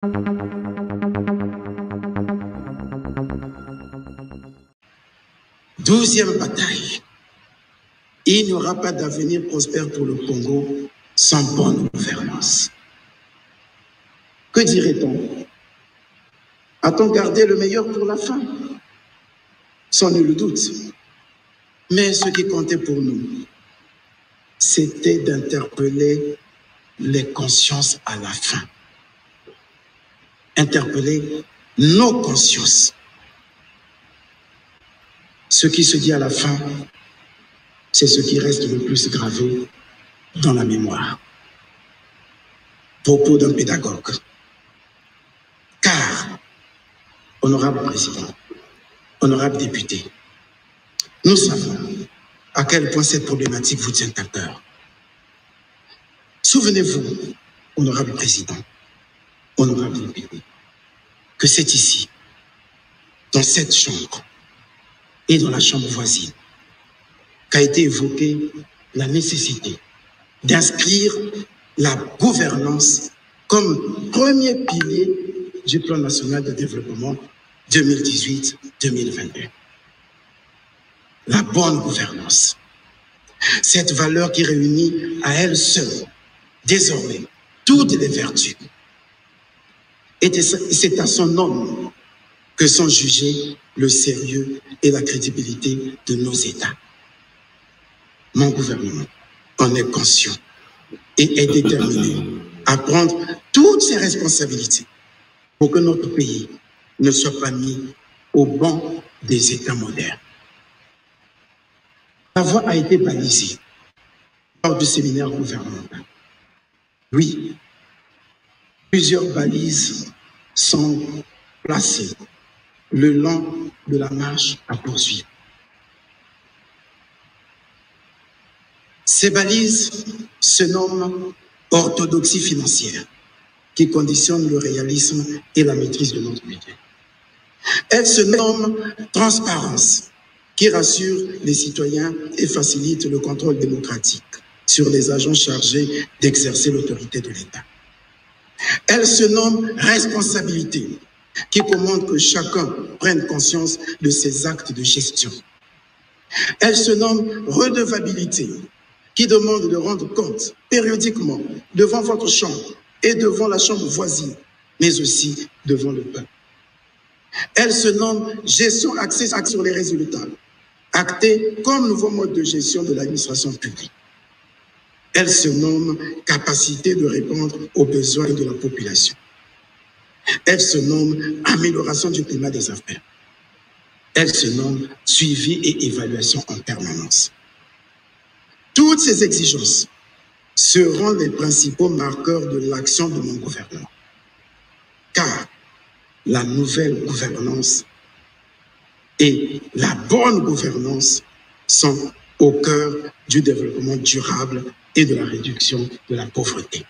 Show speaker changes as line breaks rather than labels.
12e bataille. Il n'y aura pas d'avenir prospère pour le Congo sans bonne gouvernance. Que dirait-on? A-t-on gardé le meilleur pour la fin? Sans nul doute. Mais ce qui comptait pour nous, c'était d'interpeller les consciences à la fin. Interpeller nos consciences. Ce qui se dit à la fin, c'est ce qui reste le plus gravé dans la mémoire. Propos d'un pédagogue. Car, honorable président, honorable député, nous savons à quel point cette problématique vous tient à cœur. Souvenez-vous, honorable président, honorable député, que c'est ici, dans cette chambre et dans la chambre voisine, qu'a été évoquée la nécessité d'inscrire la gouvernance comme premier pilier du plan national de développement 2018-2022. La bonne gouvernance, cette valeur qui réunit à elle seule, désormais, toutes les vertus. Et c'est à son nom que sont jugés le sérieux et la crédibilité de nos États. Mon gouvernement en est conscient et est déterminé à prendre toutes ses responsabilités pour que notre pays ne soit pas mis au banc des États modernes. La voie a été balisée lors du séminaire gouvernemental. Oui, plusieurs balises sont placées le long de la marche à poursuivre. Ces balises se nomment orthodoxie financière, qui conditionne le réalisme et la maîtrise de notre budget. Elles se nomment transparence, qui rassure les citoyens et facilite le contrôle démocratique sur les agents chargés d'exercer l'autorité de l'État. Elles se nomment responsabilité, qui commande que chacun prenne conscience de ses actes de gestion. Elles se nomment redevabilité, qui demande de rendre compte périodiquement devant votre chambre et devant la chambre voisine, mais aussi devant le peuple. Elle se nomme gestion axée sur les résultats, actée comme nouveau mode de gestion de l'administration publique. Elle se nomme capacité de répondre aux besoins de la population. Elle se nomme amélioration du climat des affaires. Elle se nomme suivi et évaluation en permanence. Toutes ces exigences seront les principaux marqueurs de l'action de mon gouvernement. Car la nouvelle gouvernance et la bonne gouvernance sont au cœur du développement durable et de la réduction de la pauvreté.